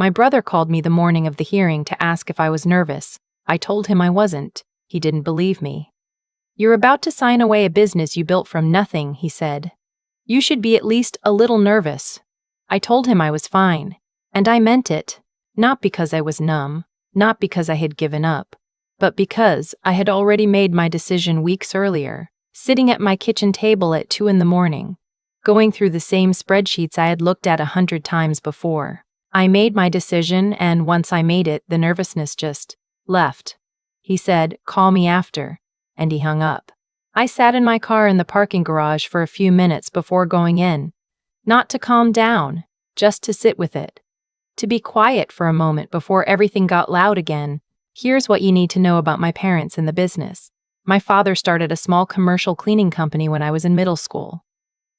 My brother called me the morning of the hearing to ask if I was nervous. I told him I wasn't. He didn't believe me. "You're about to sign away a business you built from nothing," he said. "You should be at least a little nervous." I told him I was fine. And I meant it. Not because I was numb, not because I had given up, but because I had already made my decision weeks earlier, sitting at my kitchen table at 2 in the morning, going through the same spreadsheets I had looked at 100 times before. I made my decision, and once I made it, the nervousness just left. He said, "Call me after," and he hung up. I sat in my car in the parking garage for a few minutes before going in. Not to calm down, just to sit with it. To be quiet for a moment before everything got loud again. Here's what you need to know about my parents in the business. My father started a small commercial cleaning company when I was in middle school.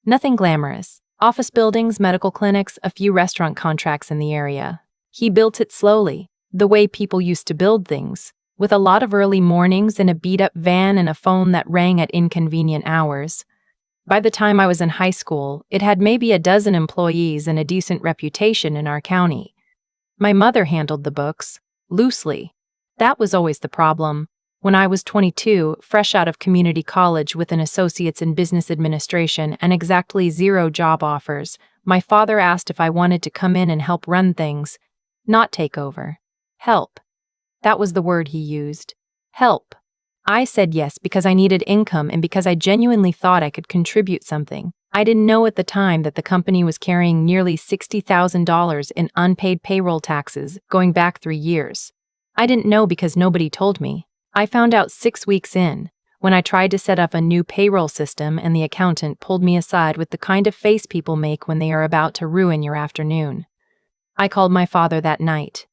Nothing glamorous. Office buildings, medical clinics, a few restaurant contracts in the area. He built it slowly, the way people used to build things, with a lot of early mornings in a beat-up van and a phone that rang at inconvenient hours. By the time I was in high school, it had maybe a dozen employees and a decent reputation in our county. My mother handled the books, loosely. That was always the problem. When I was 22, fresh out of community college with an associate's in business administration and exactly 0 job offers, my father asked if I wanted to come in and help run things. Not take over. Help. That was the word he used. Help. I said yes because I needed income and because I genuinely thought I could contribute something. I didn't know at the time that the company was carrying nearly $60,000 in unpaid payroll taxes going back 3 years. I didn't know because nobody told me. I found out 6 weeks in, when I tried to set up a new payroll system and the accountant pulled me aside with the kind of face people make when they are about to ruin your afternoon. I called my father that night.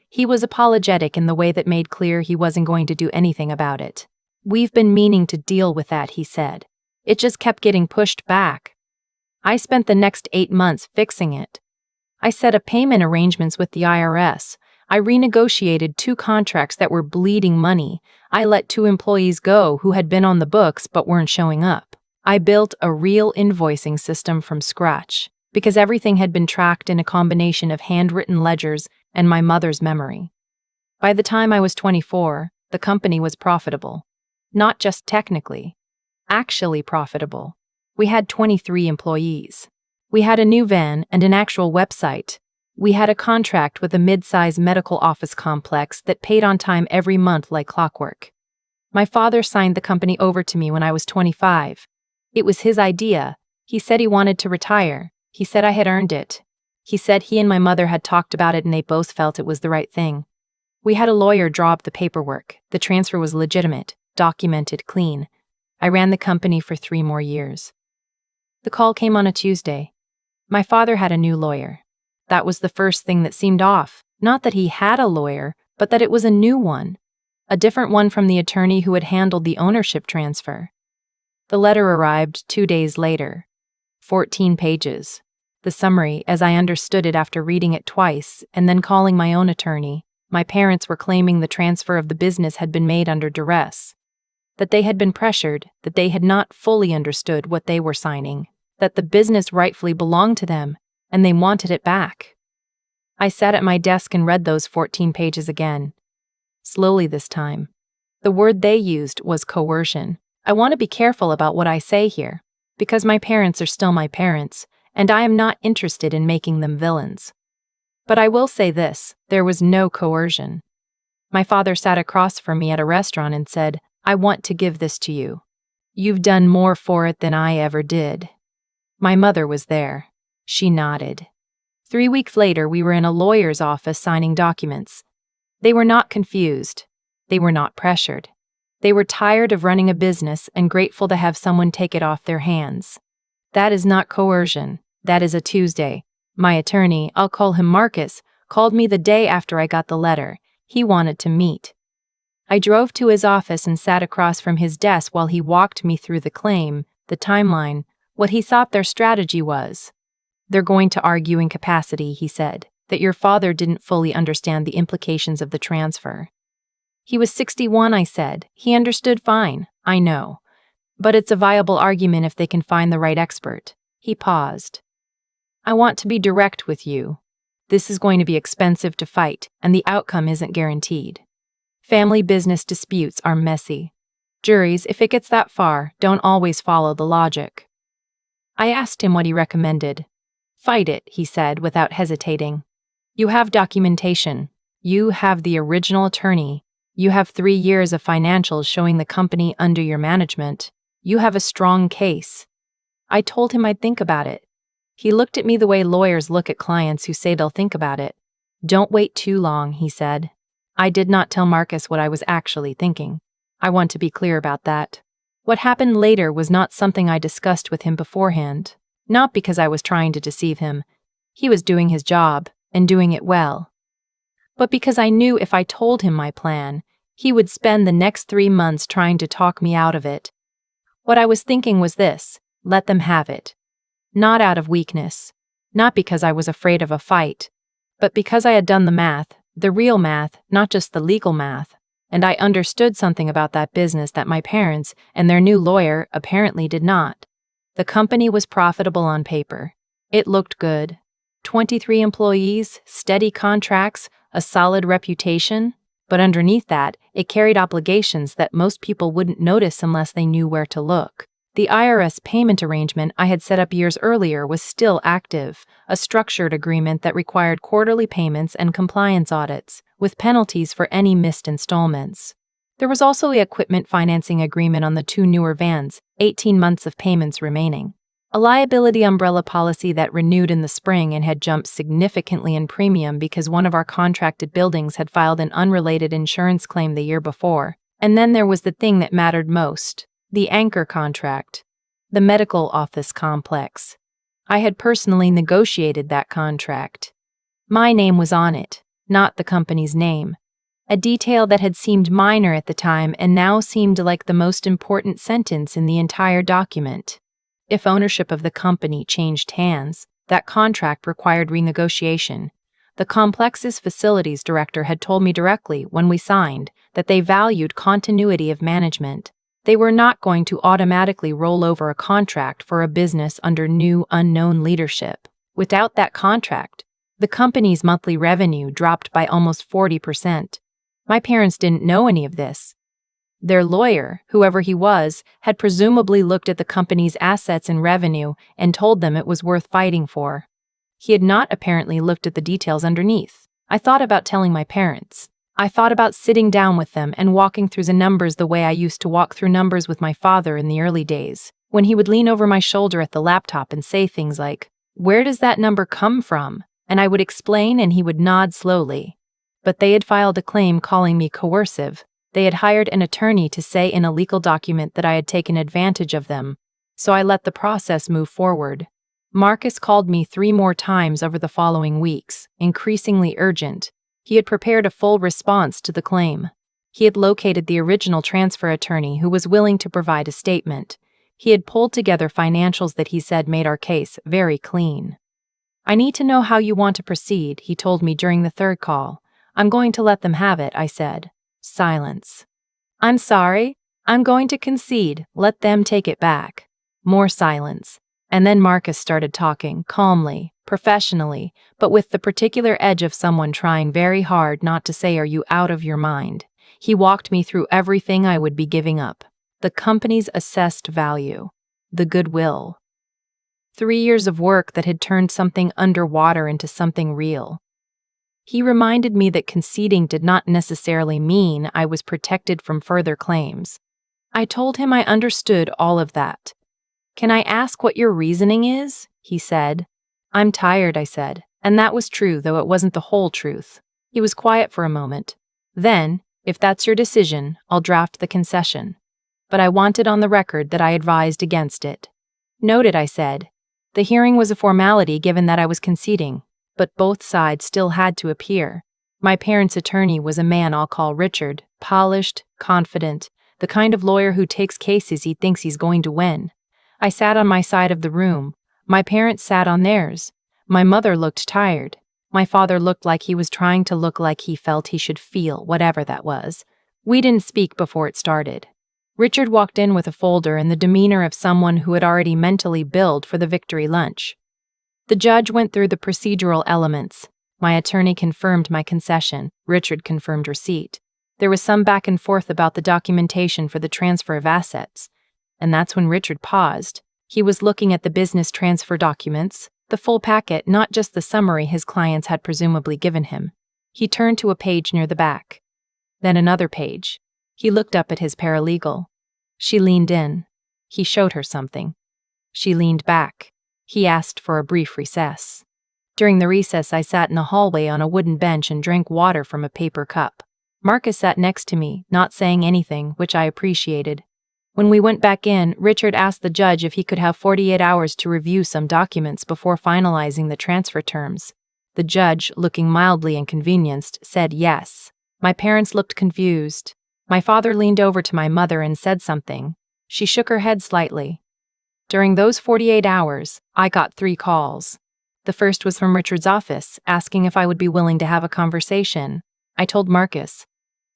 He was apologetic in the way that made clear he wasn't going to do anything about it. "We've been meaning to deal with that," he said. "It just kept getting pushed back." I spent the next 8 months fixing it. I set up payment arrangements with the IRS. I renegotiated 2 contracts that were bleeding money. I let 2 employees go who had been on the books but weren't showing up. I built a real invoicing system from scratch, because everything had been tracked in a combination of handwritten ledgers and my mother's memory. By the time I was 24, the company was profitable. Not just technically. Actually profitable. We had 23 employees. We had a new van and an actual website. We had a contract with a mid-size medical office complex that paid on time every month like clockwork. My father signed the company over to me when I was 25. It was his idea. He said he wanted to retire. He said I had earned it. He said he and my mother had talked about it and they both felt it was the right thing. We had a lawyer draw up the paperwork. The transfer was legitimate, documented, clean. I ran the company for 3 more years. The call came on a Tuesday. My father had a new lawyer. That was the first thing that seemed off. Not that he had a lawyer, but that it was a new one. A different one from the attorney who had handled the ownership transfer. The letter arrived 2 days later. 14 pages. The summary, as I understood it after reading it twice and then calling my own attorney. My parents were claiming the transfer of the business had been made under duress. That they had been pressured, that they had not fully understood what they were signing, that the business rightfully belonged to them, and they wanted it back. I sat at my desk and read those 14 pages again. Slowly this time. The word they used was coercion. I want to be careful about what I say here, because my parents are still my parents, and I am not interested in making them villains. But I will say this, there was no coercion. My father sat across from me at a restaurant and said, "I want to give this to you. You've done more for it than I ever did." My mother was there. She nodded. 3 weeks later, we were in a lawyer's office signing documents. They were not confused. They were not pressured. They were tired of running a business and grateful to have someone take it off their hands. That is not coercion. That is a Tuesday. My attorney, I'll call him Marcus, called me the day after I got the letter. He wanted to meet. I drove to his office and sat across from his desk while he walked me through the claim, the timeline, what he thought their strategy was. "They're going to argue incapacity," he said, "that your father didn't fully understand the implications of the transfer." He was 61, I said. He understood fine, I know. But it's a viable argument if they can find the right expert. He paused. "I want to be direct with you. This is going to be expensive to fight, and the outcome isn't guaranteed. Family business disputes are messy. Juries, if it gets that far, don't always follow the logic. I asked him what he recommended. Fight it, he said without hesitating. You have documentation. You have the original attorney. You have 3 years of financials showing the company under your management. You have a strong case. I told him I'd think about it. He looked at me the way lawyers look at clients who say they'll think about it. Don't wait too long, he said. I did not tell Marcus what I was actually thinking. I want to be clear about that. What happened later was not something I discussed with him beforehand. Not because I was trying to deceive him. He was doing his job, and doing it well. But because I knew if I told him my plan, he would spend the next 3 months trying to talk me out of it. What I was thinking was this: let them have it. Not out of weakness. Not because I was afraid of a fight. But because I had done the math, the real math, not just the legal math. And I understood something about that business that my parents and their new lawyer apparently did not. The company was profitable on paper. It looked good. 23 employees, steady contracts, a solid reputation. But underneath that, it carried obligations that most people wouldn't notice unless they knew where to look. The IRS payment arrangement I had set up years earlier was still active, a structured agreement that required quarterly payments and compliance audits, with penalties for any missed installments. There was also the equipment financing agreement on the 2 newer vans, 18 months of payments remaining. A liability umbrella policy that renewed in the spring and had jumped significantly in premium because one of our contracted buildings had filed an unrelated insurance claim the year before. And then there was the thing that mattered most: the anchor contract, the medical office complex. I had personally negotiated that contract. My name was on it, not the company's name. A detail that had seemed minor at the time and now seemed like the most important sentence in the entire document. If ownership of the company changed hands, that contract required renegotiation. The complex's facilities director had told me directly when we signed that they valued continuity of management. They were not going to automatically roll over a contract for a business under new, unknown leadership. Without that contract, the company's monthly revenue dropped by almost 40%. My parents didn't know any of this. Their lawyer, whoever he was, had presumably looked at the company's assets and revenue and told them it was worth fighting for. He had not apparently looked at the details underneath. I thought about telling my parents. I thought about sitting down with them and walking through the numbers the way I used to walk through numbers with my father in the early days, when he would lean over my shoulder at the laptop and say things like, "Where does that number come from?" And I would explain and he would nod slowly. But they had filed a claim calling me coercive. They had hired an attorney to say in a legal document that I had taken advantage of them, so I let the process move forward. Marcus called me 3 more times over the following weeks, increasingly urgent. He had prepared a full response to the claim. He had located the original transfer attorney who was willing to provide a statement. He had pulled together financials that he said made our case very clean. "I need to know how you want to proceed," he told me during the 3rd call. "I'm going to let them have it," I said. Silence. "I'm sorry. I'm going to concede. Let them take it back." More silence. And then Marcus started talking, calmly, professionally, but with the particular edge of someone trying very hard not to say, "Are you out of your mind?" He walked me through everything I would be giving up. The company's assessed value. The goodwill. 3 years of work that had turned something underwater into something real. He reminded me that conceding did not necessarily mean I was protected from further claims. I told him I understood all of that. "Can I ask what your reasoning is?" he said. "I'm tired," I said, and that was true, though it wasn't the whole truth. He was quiet for a moment. "Then, if that's your decision, I'll draft the concession. But I wanted on the record that I advised against it." "Noted," I said. The hearing was a formality given that I was conceding, but both sides still had to appear. My parents' attorney was a man I'll call Richard, polished, confident, the kind of lawyer who takes cases he thinks he's going to win. I sat on my side of the room. My parents sat on theirs. My mother looked tired. My father looked like he was trying to look like he felt he should feel, whatever that was. We didn't speak before it started. Richard walked in with a folder and the demeanor of someone who had already mentally billed for the victory lunch. The judge went through the procedural elements. My attorney confirmed my concession. Richard confirmed receipt. There was some back and forth about the documentation for the transfer of assets. And that's when Richard paused. He was looking at the business transfer documents, the full packet, not just the summary his clients had presumably given him. He turned to a page near the back. Then another page. He looked up at his paralegal. She leaned in. He showed her something. She leaned back. He asked for a brief recess. During the recess, I sat in the hallway on a wooden bench and drank water from a paper cup. Marcus sat next to me, not saying anything, which I appreciated. When we went back in, Richard asked the judge if he could have 48 hours to review some documents before finalizing the transfer terms. The judge, looking mildly inconvenienced, said yes. My parents looked confused. My father leaned over to my mother and said something. She shook her head slightly. During those 48 hours, I got 3 calls. The first was from Richard's office, asking if I would be willing to have a conversation. I told Marcus.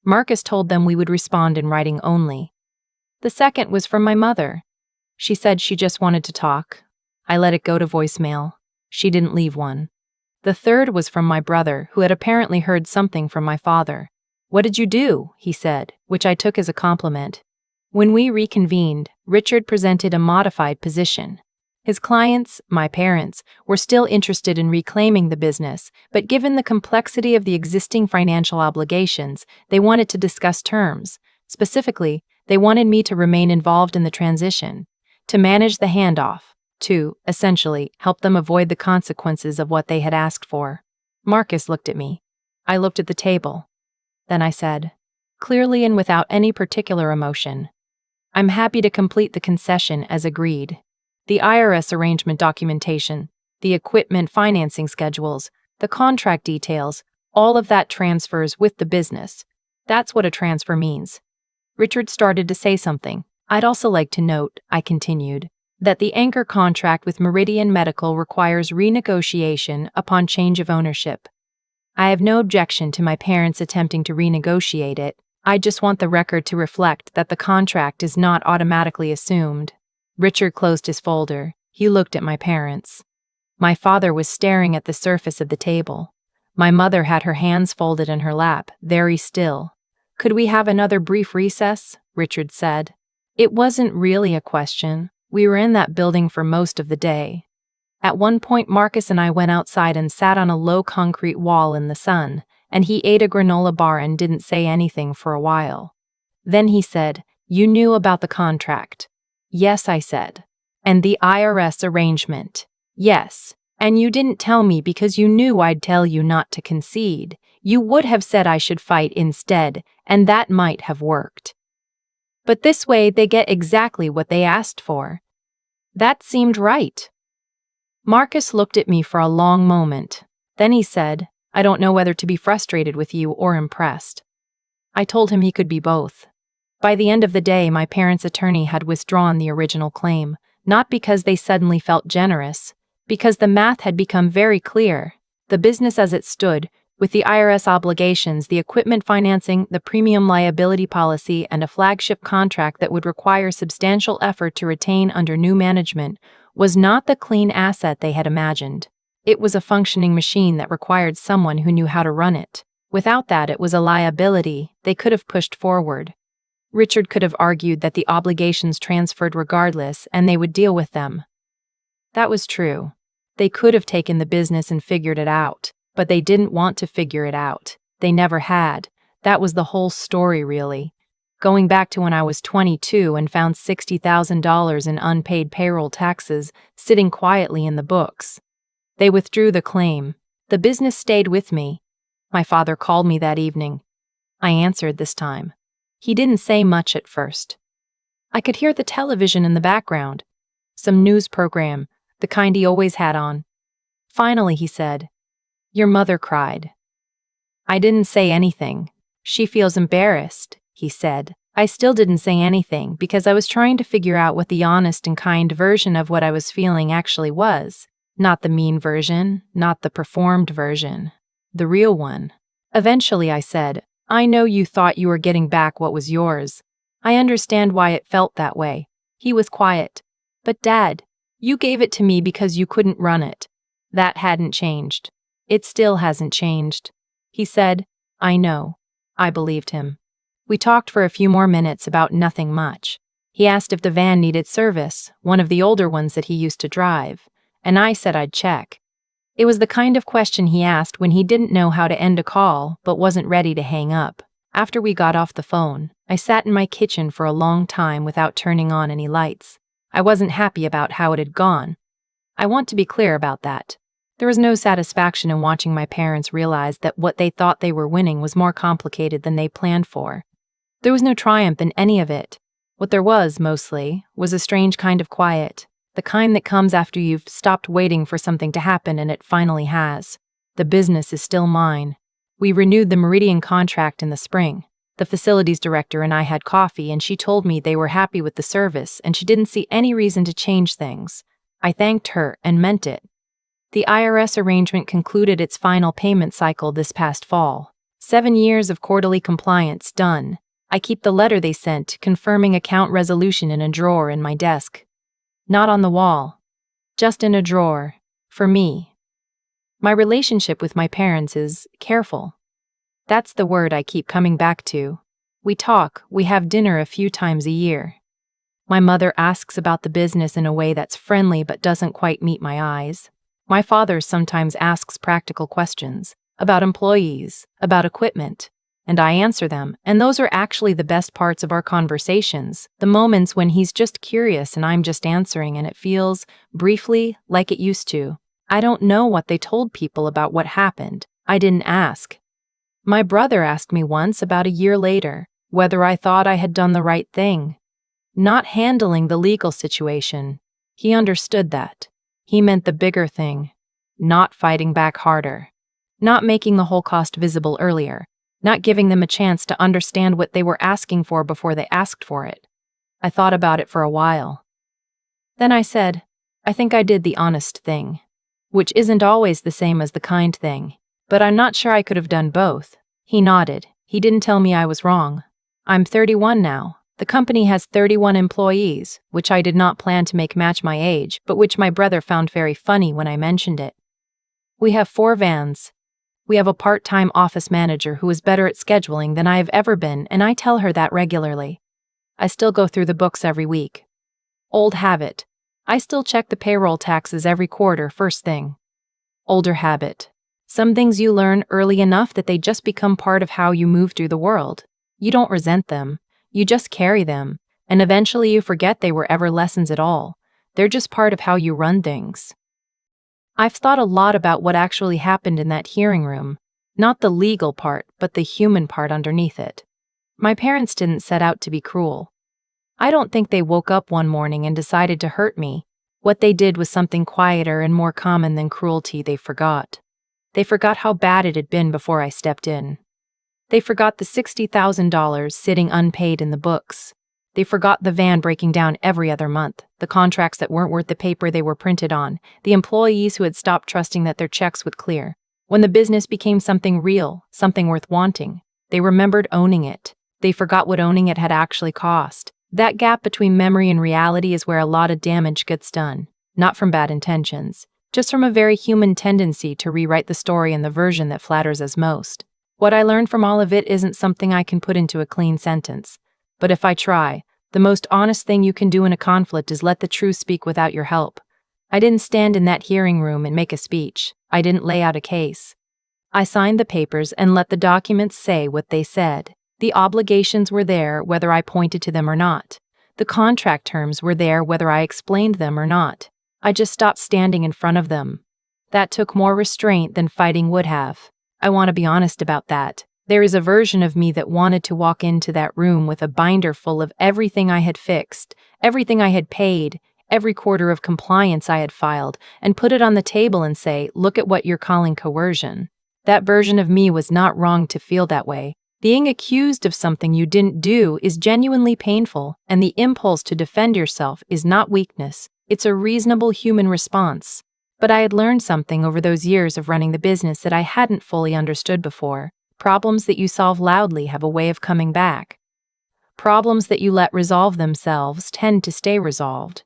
Marcus told them we would respond in writing only. The second was from my mother. She said she just wanted to talk. I let it go to voicemail. She didn't leave one. The third was from my brother, who had apparently heard something from my father. "What did you do?" he said, which I took as a compliment. When we reconvened, Richard presented a modified position. His clients, my parents, were still interested in reclaiming the business, but given the complexity of the existing financial obligations, they wanted to discuss terms. Specifically, they wanted me to remain involved in the transition, to manage the handoff, to, essentially, help them avoid the consequences of what they had asked for. Marcus looked at me. I looked at the table. Then I said, clearly and without any particular emotion, "I'm happy to complete the concession as agreed. The IRS arrangement documentation, the equipment financing schedules, the contract details, all of that transfers with the business. That's what a transfer means." Richard started to say something. "I'd also like to note," I continued, "that the anchor contract with Meridian Medical requires renegotiation upon change of ownership. I have no objection to my parents attempting to renegotiate it. I just want the record to reflect that the contract is not automatically assumed." Richard closed his folder. He looked at my parents. My father was staring at the surface of the table. My mother had her hands folded in her lap, very still. "Could we have another brief recess?" Richard said. It wasn't really a question. We were in that building for most of the day. At one point, Marcus and I went outside and sat on a low concrete wall in the sun, and he ate a granola bar and didn't say anything for a while. Then he said, "You knew about the contract." "Yes," I said. "And the IRS arrangement." "Yes. And you didn't tell me because you knew I'd tell you not to concede. You would have said I should fight instead, and that might have worked. But this way they get exactly what they asked for." That seemed right. Marcus looked at me for a long moment. Then he said, "I don't know whether to be frustrated with you or impressed." I told him he could be both. By the end of the day, my parents' attorney had withdrawn the original claim, not because they suddenly felt generous, because the math had become very clear. The business as it stood, with the IRS obligations, the equipment financing, the premium liability policy, and a flagship contract that would require substantial effort to retain under new management, was not the clean asset they had imagined. It was a functioning machine that required someone who knew how to run it. Without that, it was a liability they could have pushed forward. Richard could have argued that the obligations transferred regardless and they would deal with them. That was true. They could have taken the business and figured it out, but they didn't want to figure it out. They never had. That was the whole story, really. Going back to when I was 22 and found $60,000 in unpaid payroll taxes sitting quietly in the books. They withdrew the claim. The business stayed with me. My father called me that evening. I answered this time. He didn't say much at first. I could hear the television in the background, some news program, the kind he always had on. Finally, he said, "Your mother cried." I didn't say anything. "She feels embarrassed," he said. I still didn't say anything because I was trying to figure out what the honest and kind version of what I was feeling actually was. Not the mean version, not the performed version. The real one. Eventually I said, "I know you thought you were getting back what was yours. I understand why it felt that way." He was quiet. "But Dad, you gave it to me because you couldn't run it." That hadn't changed. It still hasn't changed. He said, I know. I believed him. We talked for a few more minutes about nothing much. He asked if the van needed service, one of the older ones that he used to drive, and I said I'd check. It was the kind of question he asked when he didn't know how to end a call but wasn't ready to hang up. After we got off the phone, I sat in my kitchen for a long time without turning on any lights. I wasn't happy about how it had gone. I want to be clear about that. There was no satisfaction in watching my parents realize that what they thought they were winning was more complicated than they planned for. There was no triumph in any of it. What there was, mostly, was a strange kind of quiet, the kind that comes after you've stopped waiting for something to happen and it finally has. The business is still mine. We renewed the Meridian contract in the spring. The facilities director and I had coffee and she told me they were happy with the service and she didn't see any reason to change things. I thanked her and meant it. The IRS arrangement concluded its final payment cycle this past fall. 7 years of quarterly compliance done. I keep the letter they sent confirming account resolution in a drawer in my desk. Not on the wall. Just in a drawer. For me. My relationship with my parents is careful. That's the word I keep coming back to. We talk, we have dinner a few times a year. My mother asks about the business in a way that's friendly but doesn't quite meet my eyes. My father sometimes asks practical questions about employees, about equipment, and I answer them, and those are actually the best parts of our conversations, the moments when he's just curious and I'm just answering and it feels, briefly, like it used to. I don't know what they told people about what happened. I didn't ask. My brother asked me once about a year later whether I thought I had done the right thing. Not handling the legal situation. He understood that. He meant the bigger thing. Not fighting back harder. Not making the whole cost visible earlier. Not giving them a chance to understand what they were asking for before they asked for it. I thought about it for a while. Then I said, I think I did the honest thing. Which isn't always the same as the kind thing. But I'm not sure I could have done both. He nodded. He didn't tell me I was wrong. I'm 31 now. The company has 31 employees, which I did not plan to make match my age, but which my brother found very funny when I mentioned it. We have 4 vans. We have a part-time office manager who is better at scheduling than I have ever been, and I tell her that regularly. I still go through the books every week. Old habit. I still check the payroll taxes every quarter first thing. Older habit. Some things you learn early enough that they just become part of how you move through the world. You don't resent them. You just carry them, and eventually you forget they were ever lessons at all. They're just part of how you run things. I've thought a lot about what actually happened in that hearing room. Not the legal part, but the human part underneath it. My parents didn't set out to be cruel. I don't think they woke up one morning and decided to hurt me. What they did was something quieter and more common than cruelty. They forgot. They forgot how bad it had been before I stepped in. They forgot the $60,000 sitting unpaid in the books. They forgot the van breaking down every other month, the contracts that weren't worth the paper they were printed on, the employees who had stopped trusting that their checks would clear. When the business became something real, something worth wanting, they remembered owning it. They forgot what owning it had actually cost. That gap between memory and reality is where a lot of damage gets done. Not from bad intentions, just from a very human tendency to rewrite the story in the version that flatters us most. What I learned from all of it isn't something I can put into a clean sentence. But if I try, the most honest thing you can do in a conflict is let the truth speak without your help. I didn't stand in that hearing room and make a speech. I didn't lay out a case. I signed the papers and let the documents say what they said. The obligations were there whether I pointed to them or not. The contract terms were there whether I explained them or not. I just stopped standing in front of them. That took more restraint than fighting would have. I want to be honest about that. There is a version of me that wanted to walk into that room with a binder full of everything I had fixed, everything I had paid, every quarter of compliance I had filed, and put it on the table and say, look at what you're calling coercion. That version of me was not wrong to feel that way. Being accused of something you didn't do is genuinely painful, and the impulse to defend yourself is not weakness. It's a reasonable human response. But I had learned something over those years of running the business that I hadn't fully understood before. Problems that you solve loudly have a way of coming back. Problems that you let resolve themselves tend to stay resolved.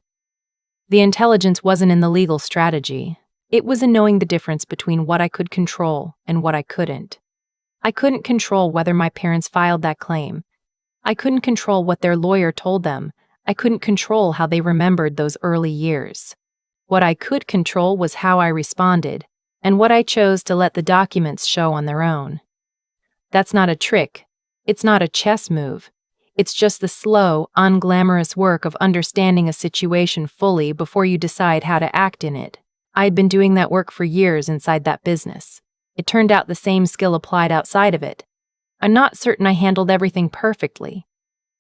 The intelligence wasn't in the legal strategy. It was in knowing the difference between what I could control and what I couldn't. I couldn't control whether my parents filed that claim. I couldn't control what their lawyer told them. I couldn't control how they remembered those early years. What I could control was how I responded, and what I chose to let the documents show on their own. That's not a trick. It's not a chess move. It's just the slow, unglamorous work of understanding a situation fully before you decide how to act in it. I'd been doing that work for years inside that business. It turned out the same skill applied outside of it. I'm not certain I handled everything perfectly.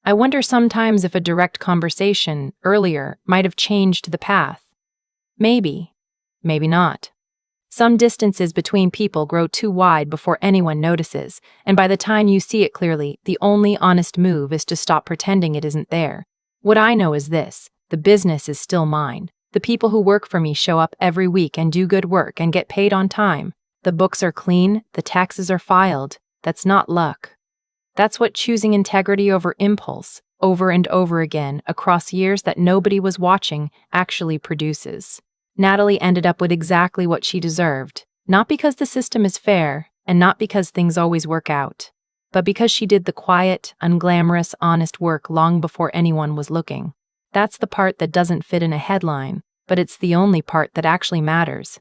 I wonder sometimes if a direct conversation earlier might have changed the path. Maybe. Maybe not. Some distances between people grow too wide before anyone notices, and by the time you see it clearly, the only honest move is to stop pretending it isn't there. What I know is this: the business is still mine. The people who work for me show up every week and do good work and get paid on time. The books are clean, the taxes are filed. That's not luck. That's what choosing integrity over impulse, over and over again, across years that nobody was watching, actually produces. Natalie ended up with exactly what she deserved, not because the system is fair, and not because things always work out, but because she did the quiet, unglamorous, honest work long before anyone was looking. That's the part that doesn't fit in a headline, but it's the only part that actually matters.